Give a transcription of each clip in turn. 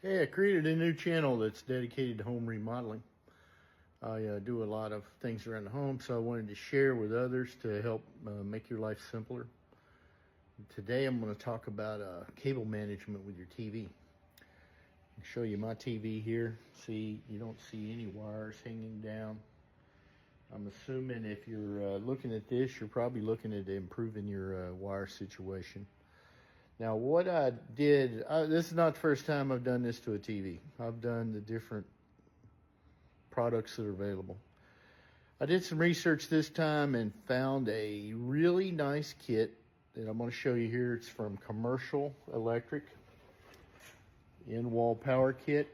Hey, I created a new channel that's dedicated to home remodeling. I do a lot of things around the home, so I wanted to share with others to help make your life simpler. Today I'm going to talk about cable management with your TV. I'll show you my TV here. See, you don't see any wires hanging down. I'm assuming if you're looking at this, you're probably looking at improving your wire situation. Now, what I did, this is not the first time I've done this to a TV. I've done the different products that are available. I did some research this time and found a really nice kit that I'm going to show you here. It's from Commercial Electric, in-wall power kit.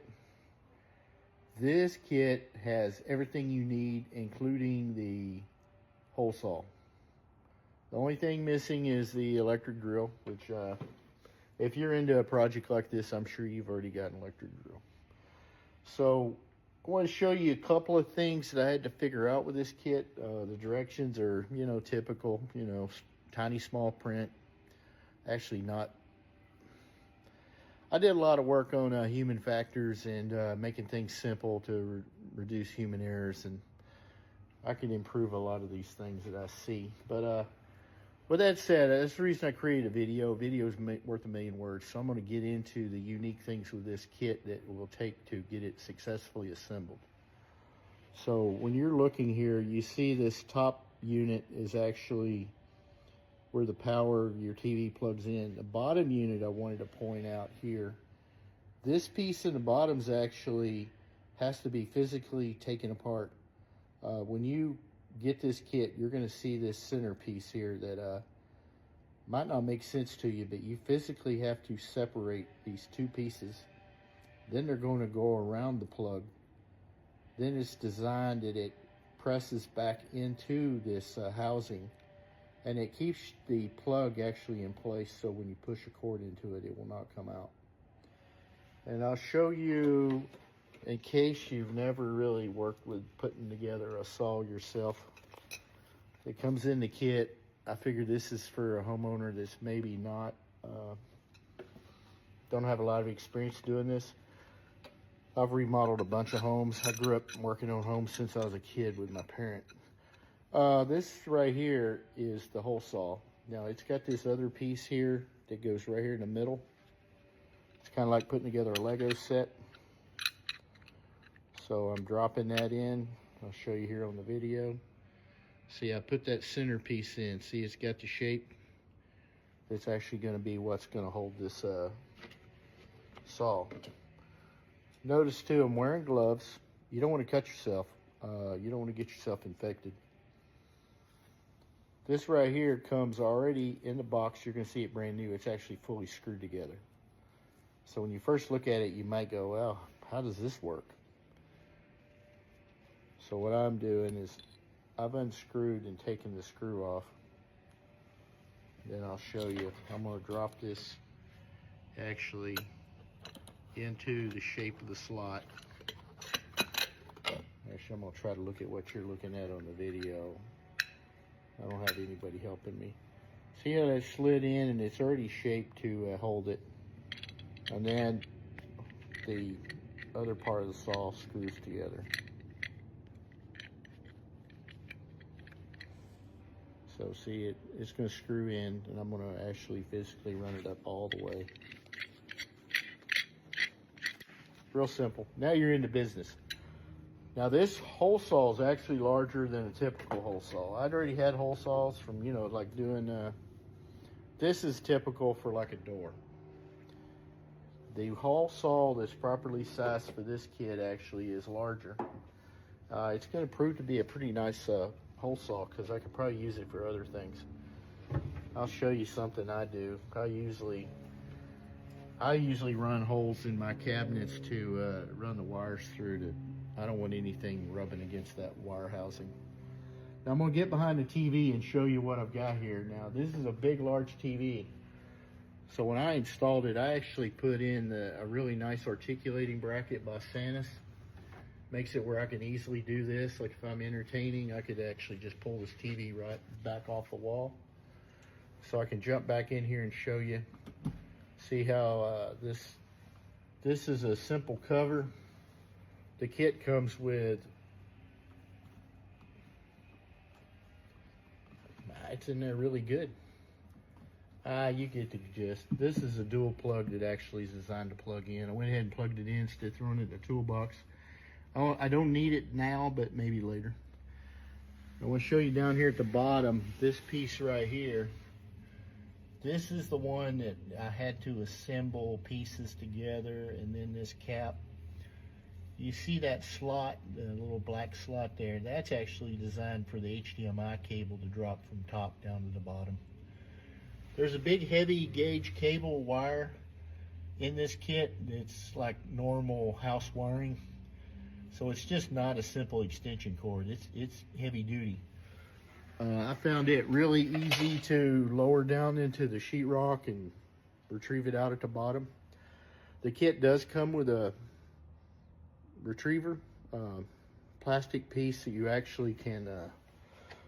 This kit has everything you need, including the hole saw. The only thing missing is the electric drill, which if you're into a project like this, I'm sure you've already got an electric drill. So I want to show you a couple of things that I had to figure out with this kit. The directions are, typical, tiny small print. Actually not. I did a lot of work on human factors and making things simple to reduce human errors, and I can improve a lot of these things that I see. But with that said, that's the reason I created a video. Video is worth a million words, so I'm going to get into the unique things with this kit that it will take to get it successfully assembled. So when you're looking here, you see this top unit is actually where the power of your TV plugs in. The bottom unit I wanted to point out here, this piece in the bottom's actually has to be physically taken apart. When you get this kit, you're going to see this center piece here that might not make sense to you, but you physically have to separate these two pieces. Then they're going to go around the plug. Then it's designed that it presses back into this housing, and it keeps the plug actually in place, so when you push a cord into it, it will not come out. And I'll show you, in case you've never really worked with putting together a saw yourself. It comes in the kit. I figured this is for a homeowner that's maybe not, don't have a lot of experience doing this. I've remodeled a bunch of homes. I grew up working on homes since I was a kid with my parent. This right here is the hole saw. Now it's got this other piece here that goes right here in the middle. It's kind of like putting together a Lego set. So I'm dropping that in. I'll show you here on the video. See, I put that center piece in. See, it's got the shape. It's actually going to be what's going to hold this saw. Notice too, I'm wearing gloves. You don't want to cut yourself. You don't want to get yourself infected. This right here comes already in the box. You're going to see it brand new. It's actually fully screwed together. So when you first look at it, you might go, well, how does this work? So what I'm doing is I've unscrewed and taken the screw off. Then I'll show you. I'm going to drop this actually into the shape of the slot. Actually, I'm going to try to look at what you're looking at on the video. I don't have anybody helping me. See how that slid in, and it's already shaped to hold it. And then the other part of the saw screws together. So see, it's going to screw in, and I'm going to actually physically run it up all the way. Real simple. Now you're into business. Now this hole saw is actually larger than a typical hole saw. I'd already had hole saws from, like doing, this is typical for like a door. The hole saw that's properly sized for this kit actually is larger. It's going to prove to be a pretty nice hole saw, because I could probably use it for other things. I'll show you something I do. I usually run holes in my cabinets to run the wires through. I don't want anything rubbing against that wire housing. Now I'm going to get behind the TV and show you what I've got here. Now this is a big, large TV. So when I installed it, I actually put in a really nice articulating bracket by Sanus. Makes it where I can easily do this. Like if I'm entertaining, I could actually just pull this TV right back off the wall. So I can jump back in here and show you. See how this This is a simple cover. The kit comes with, it's in there really good. You get the gist. This is a dual plug that actually is designed to plug in. I went ahead and plugged it in instead of throwing it in the toolbox. I don't need it now, but maybe later. I want to show you down here at the bottom, this piece right here. This is the one that I had to assemble pieces together, and then this cap. You see that slot, the little black slot there? That's actually designed for the HDMI cable to drop from top down to the bottom. There's a big heavy gauge cable wire in this kit that's like normal house wiring. So it's just not a simple extension cord. It's heavy duty. I found it really easy to lower down into the sheetrock and retrieve it out at the bottom. The kit does come with a retriever, plastic piece that you actually can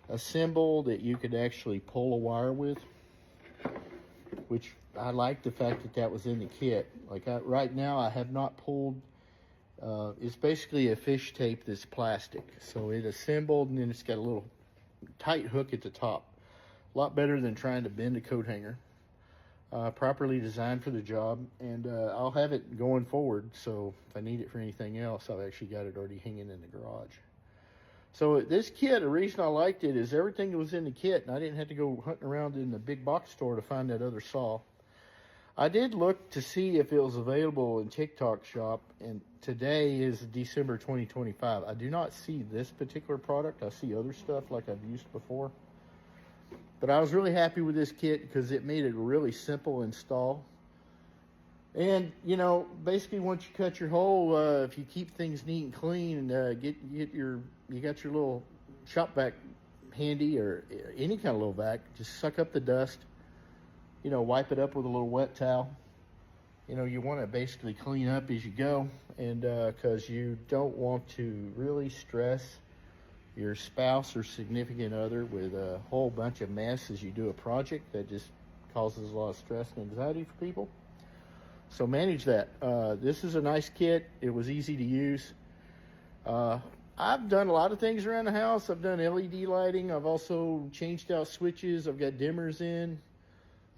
assemble, that you could actually pull a wire with, which I like the fact that that was in the kit. Like right now I have not pulled, it's basically a fish tape that's plastic. So it assembled, and then it's got a little tight hook at the top. A lot better than trying to bend a coat hanger. Properly designed for the job, and I'll have it going forward, so if I need it for anything else, I've actually got it already hanging in the garage. So this kit, the reason I liked it is everything that was in the kit, and I didn't have to go hunting around in the big box store to find that other saw. I did look to see if it was available in TikTok shop, and today is December 2025. I do not see this particular product. I see other stuff like I've used before. But I was really happy with this kit because it made it a really simple install. And, you know, basically once you cut your hole, if you keep things neat and clean, and you got your little shop vac handy, or any kind of little vac, just suck up the dust. You know, wipe it up with a little wet towel. You know, you want to basically clean up as you go, and because you don't want to really stress your spouse or significant other with a whole bunch of mess as you do a project. That just causes a lot of stress and anxiety for people. So manage that. This is a nice kit. It was easy to use. I've done a lot of things around the house. I've done LED lighting. I've also changed out switches. I've got dimmers in.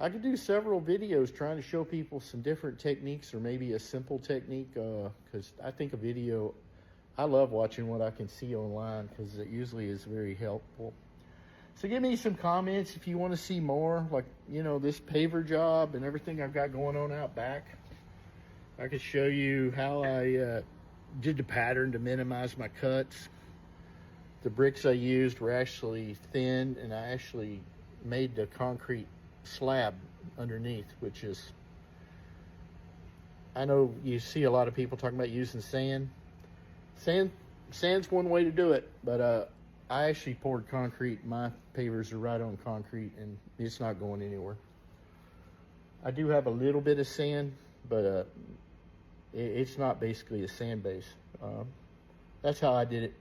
I could do several videos trying to show people some different techniques, or maybe a simple technique, because I think a video, I love watching what I can see online because it usually is very helpful. So give me some comments if you want to see more, like, you know, this paver job and everything I've got going on out back. I could show you how I did the pattern to minimize my cuts. The bricks I used were actually thin, and I actually made the concrete slab underneath, which is, I know you see a lot of people talking about using sand. Sand's one way to do it, but I actually poured concrete. My pavers are right on concrete, and it's not going anywhere. I do have a little bit of sand, but it's not basically a sand base. That's how I did it.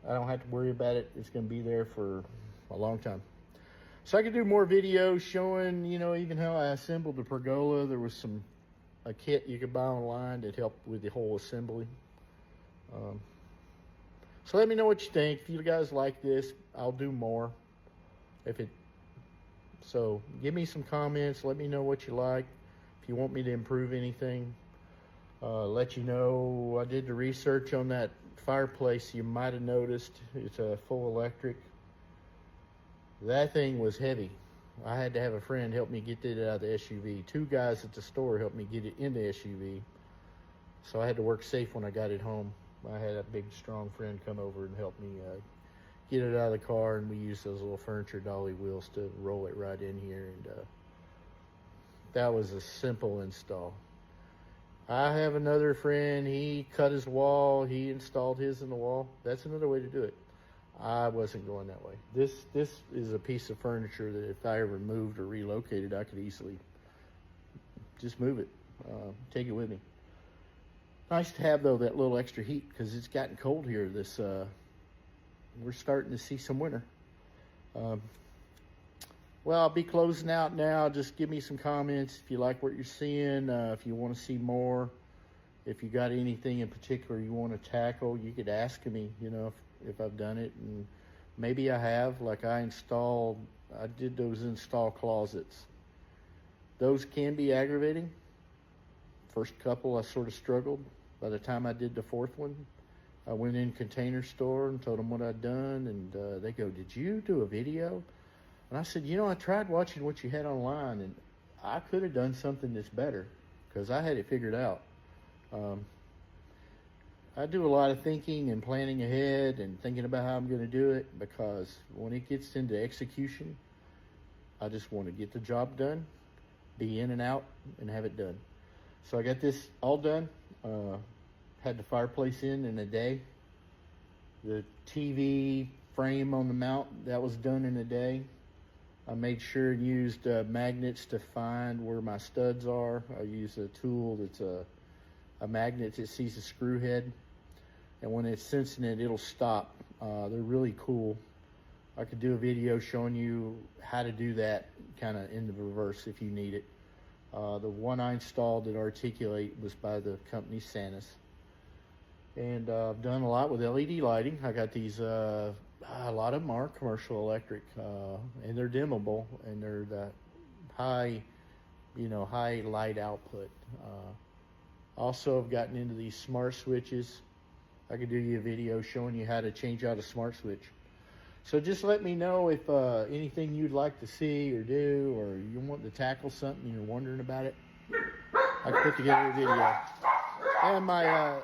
I don't have to worry about it. It's going to be there for a long time. So I could do more videos showing, you know, even how I assembled the pergola. There was a kit you could buy online that helped with the whole assembly. So let me know what you think. If you guys like this, I'll do more. So give me some comments. Let me know what you like. If you want me to improve anything, let you know. I did the research on that fireplace. You might have noticed it's a full electric. That thing was heavy. I had to have a friend help me get it out of the SUV. 2 guys at the store helped me get it in the SUV. So I had to work safe when I got it home. I had a big, strong friend come over and help me get it out of the car, and we used those little furniture dolly wheels to roll it right in here, and that was a simple install. I have another friend, he cut his wall, he installed his in the wall. That's another way to do it. I wasn't going that way. This is a piece of furniture that if I ever moved or relocated, I could easily just move it, take it with me. Nice to have, though, that little extra heat, because it's gotten cold here. We're starting to see some winter. Well, I'll be closing out now. Just give me some comments if you like what you're seeing, if you want to see more. if you got anything in particular you want to tackle, you could ask me, you know, if I've done it, and maybe I have. Like I did those install closets. Those can be aggravating. First couple I sort of struggled. By the time I did the fourth one, I went in Container Store and told them what I'd done, and they go, "Did you do a video?" And I said, "You know, I tried watching what you had online, and I could have done something that's better because I had it figured out." I do a lot of thinking and planning ahead and thinking about how I'm going to do it, because when it gets into execution, I just want to get the job done, be in and out, and have it done. So I got this all done. Had the fireplace in a day. The TV frame on the mount, that was done in a day. I made sure and used magnets to find where my studs are. I use a tool that's a magnet that sees the screw head, and when it's sensing it, it'll stop. They're really cool. I could do a video showing you how to do that kind of in the reverse if you need it. The one I installed at Articulate was by the company Sanus. And I've done a lot with LED lighting. I got these, a lot of them are commercial electric, and they're dimmable, and they're that high, high light output. Also, I've gotten into these smart switches. I could do you a video showing you how to change out a smart switch. So just let me know if anything you'd like to see or do, or you want to tackle something and you're wondering about it. I can put together a video. And my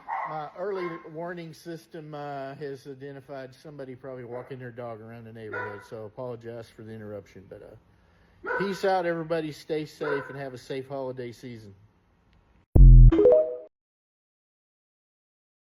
early warning system has identified somebody probably walking their dog around the neighborhood, so I apologize for the interruption. But peace out, everybody. Stay safe and have a safe holiday season.